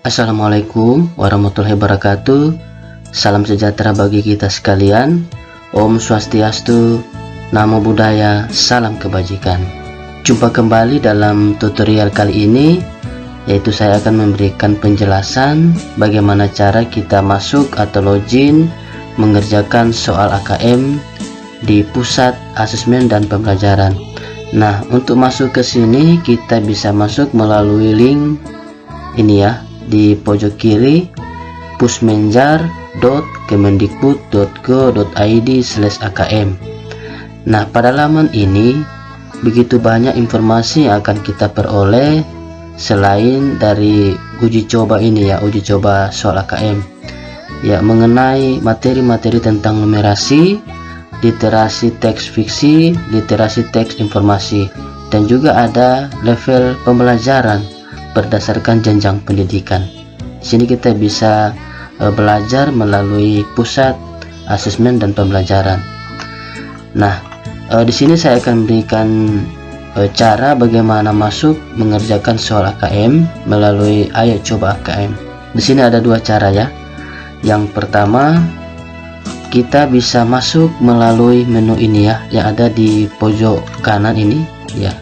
Assalamualaikum warahmatullahi wabarakatuh. Salam sejahtera bagi kita sekalian. Om Swastiastu, Namo Buddhaya, salam kebajikan. Jumpa kembali dalam tutorial kali ini, yaitu saya akan memberikan penjelasan bagaimana cara kita masuk atau login mengerjakan soal AKM di Pusat Asesmen dan Pembelajaran. Nah, untuk masuk ke sini kita bisa masuk melalui link ini ya, di pojok kiri, pusmenjar.kemendikbud.go.id/akm. Nah, pada laman ini begitu banyak informasi yang akan kita peroleh selain dari uji coba ini ya, uji coba soal AKM ya, mengenai materi-materi tentang numerasi, literasi teks fiksi, literasi teks informasi, dan juga ada level pembelajaran berdasarkan jenjang pendidikan. Di sini kita bisa belajar melalui Pusat Asesmen dan Pembelajaran. Nah, di sini saya akan berikan cara bagaimana masuk mengerjakan soal AKM melalui Ayo Coba AKM. Di sini ada dua cara ya. Yang pertama, kita bisa masuk melalui menu ini ya, yang ada di pojok kanan ini ya.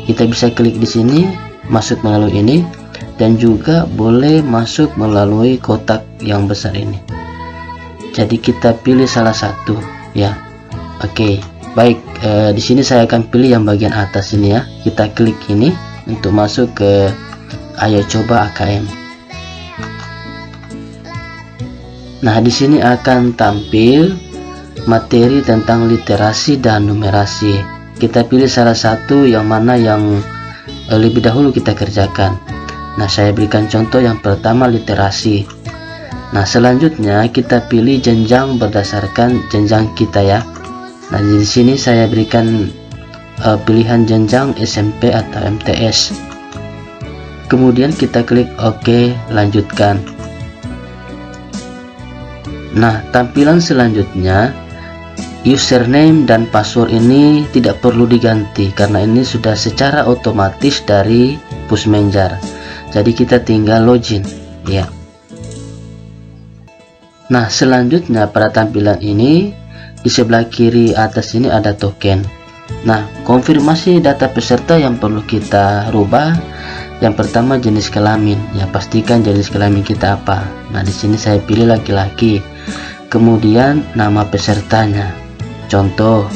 Kita bisa klik di sini, masuk melalui ini, dan juga boleh masuk melalui kotak yang besar ini. Jadi kita pilih salah satu ya. Oke, baik. Di sini saya akan pilih yang bagian atas ini ya. Kita klik ini untuk masuk ke Ayo Coba AKM. Nah, di sini akan tampil materi tentang literasi dan numerasi. Kita pilih salah satu yang mana yang lebih dahulu kita kerjakan. Nah, saya berikan contoh yang pertama, literasi. Nah, selanjutnya kita pilih jenjang berdasarkan jenjang kita ya. Nah, di sini saya berikan pilihan jenjang SMP atau MTS. Kemudian kita klik OK, lanjutkan. Nah, tampilan selanjutnya, username dan password ini tidak perlu diganti karena ini sudah secara otomatis dari Pusmenjar. Jadi kita tinggal login ya. Nah, selanjutnya pada tampilan ini di sebelah kiri atas ini ada token. Nah, konfirmasi data peserta yang perlu kita rubah. Yang pertama, jenis kelamin ya, pastikan jenis kelamin kita apa. Nah, di sini saya pilih laki-laki. Kemudian nama pesertanya, contoh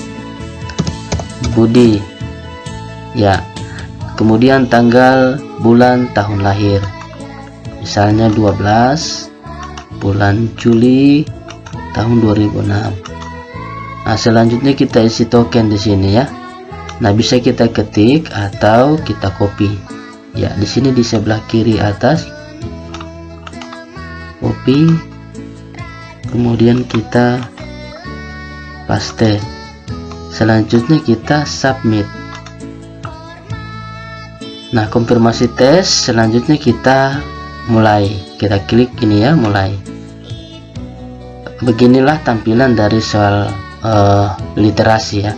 Budi ya. Kemudian tanggal, bulan, tahun lahir, misalnya 12 bulan Juli tahun 2006. Nah, selanjutnya kita isi token di sini ya. Nah, bisa kita ketik atau kita copy ya. Di sini di sebelah kiri atas, copy, kemudian kita paste. Selanjutnya kita submit. Nah, konfirmasi tes, selanjutnya kita mulai. Kita klik ini ya, mulai. Beginilah tampilan dari soal literasi ya.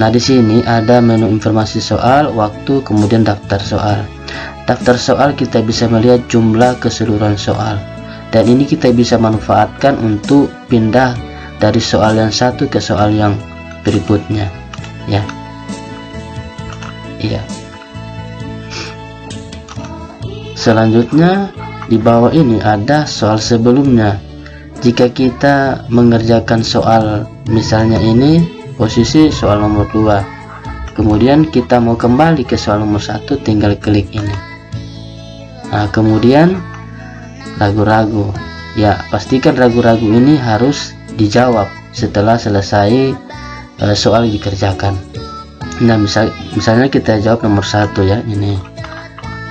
Nah, di sini ada menu informasi soal, waktu, kemudian daftar soal. Daftar soal kita bisa melihat jumlah keseluruhan soal. Dan ini kita bisa manfaatkan untuk pindah dari soal yang satu ke soal yang berikutnya ya. Iya. Selanjutnya di bawah ini ada soal sebelumnya. Jika kita mengerjakan soal misalnya ini posisi soal nomor 2, kemudian kita mau kembali ke soal nomor 1, tinggal klik ini. Nah, kemudian ragu-ragu ya, pastikan ragu-ragu ini harus dijawab setelah selesai soal dikerjakan. Nah, misalnya kita jawab nomor 1 ya, ini,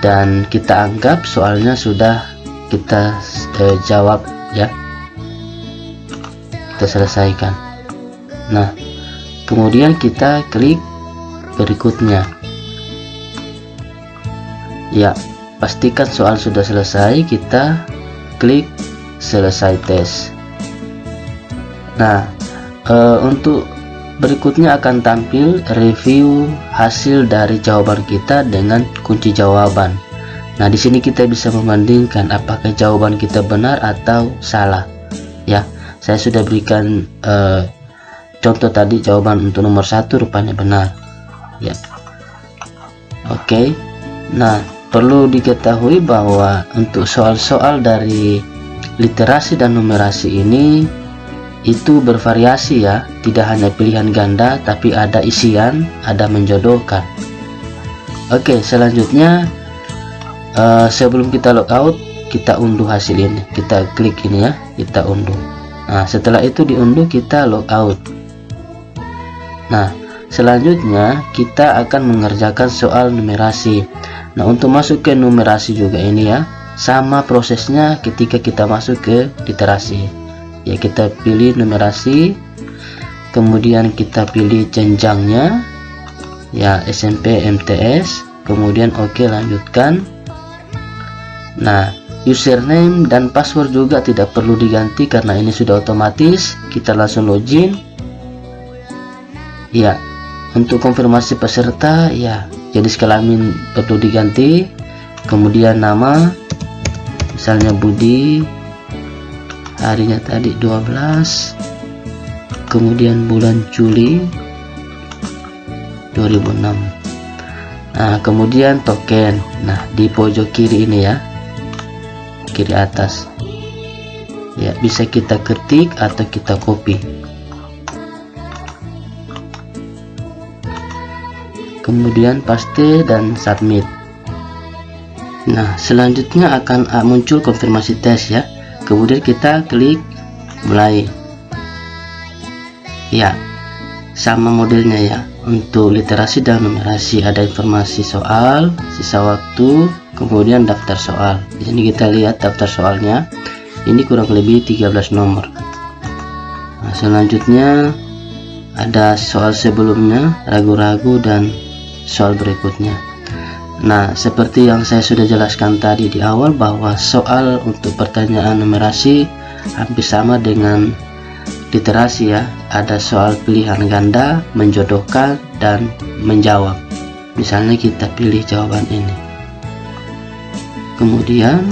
dan kita anggap soalnya sudah kita jawab ya, kita selesaikan. Nah, kemudian kita klik berikutnya ya, pastikan soal sudah selesai, kita klik selesai tes. Nah, untuk berikutnya akan tampil review hasil dari jawaban kita dengan kunci jawaban. Nah, di sini kita bisa membandingkan apakah jawaban kita benar atau salah. Ya, saya sudah berikan contoh tadi, jawaban untuk nomor 1 rupanya benar. Ya, oke. Nah, perlu diketahui bahwa untuk soal-soal dari literasi dan numerasi ini itu bervariasi ya, tidak hanya pilihan ganda tapi ada isian, ada menjodohkan. Oke, selanjutnya sebelum kita logout, kita unduh hasil ini. Kita klik ini ya, kita unduh. Nah, setelah itu diunduh, kita logout. Nah, selanjutnya kita akan mengerjakan soal numerasi. Nah, untuk masuk ke numerasi juga ini ya, sama prosesnya ketika kita masuk ke literasi. Ya, kita pilih numerasi, kemudian kita pilih jenjangnya ya, SMP MTS, kemudian oke, lanjutkan. Nah, username dan password juga tidak perlu diganti karena ini sudah otomatis. Kita langsung login ya. Untuk konfirmasi peserta ya, jenis kelamin perlu diganti, kemudian nama misalnya Budi, harinya tadi 12, kemudian bulan Juli 2006. Nah, kemudian token. Nah, di pojok kiri ini ya, kiri atas ya, bisa kita ketik atau kita copy, kemudian paste dan submit. Nah, selanjutnya akan muncul konfirmasi tes ya, kemudian kita klik mulai ya, sama modelnya ya. Untuk literasi dan numerasi ada informasi soal, sisa waktu, kemudian daftar soal. Di sini kita lihat daftar soalnya, ini kurang lebih 13 nomor. Nah, selanjutnya ada soal sebelumnya, ragu-ragu, dan soal berikutnya. Nah, seperti yang saya sudah jelaskan tadi di awal, bahwa soal untuk pertanyaan numerasi hampir sama dengan literasi ya. Ada soal pilihan ganda, menjodohkan, dan menjawab. Misalnya kita pilih jawaban ini, kemudian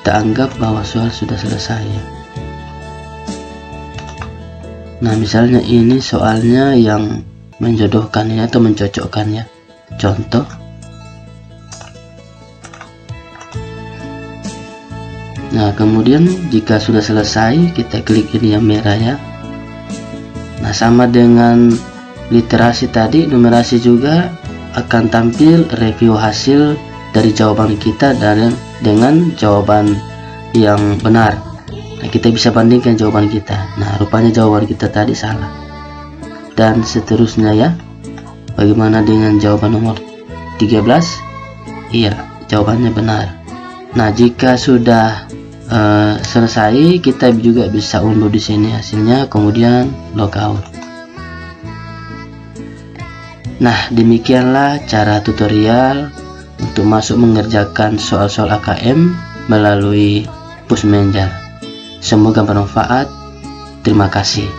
kita anggap bahwa soal sudah selesai ya. Nah, misalnya ini soalnya yang menjodohkannya atau mencocokkannya, contoh. Nah, kemudian jika sudah selesai, kita klik ini yang merah ya. Nah, sama dengan literasi tadi, numerasi juga akan tampil review hasil dari jawaban kita dengan jawaban yang benar. Nah, kita bisa bandingkan jawaban kita. Nah, rupanya jawaban kita tadi salah, dan seterusnya ya. Bagaimana dengan jawaban nomor 13? Iya, jawabannya benar. Nah, jika sudah selesai, kita juga bisa unduh di sini hasilnya, kemudian logout. Nah, demikianlah cara tutorial untuk masuk mengerjakan soal-soal AKM melalui Push Manager. Semoga bermanfaat. Terima kasih.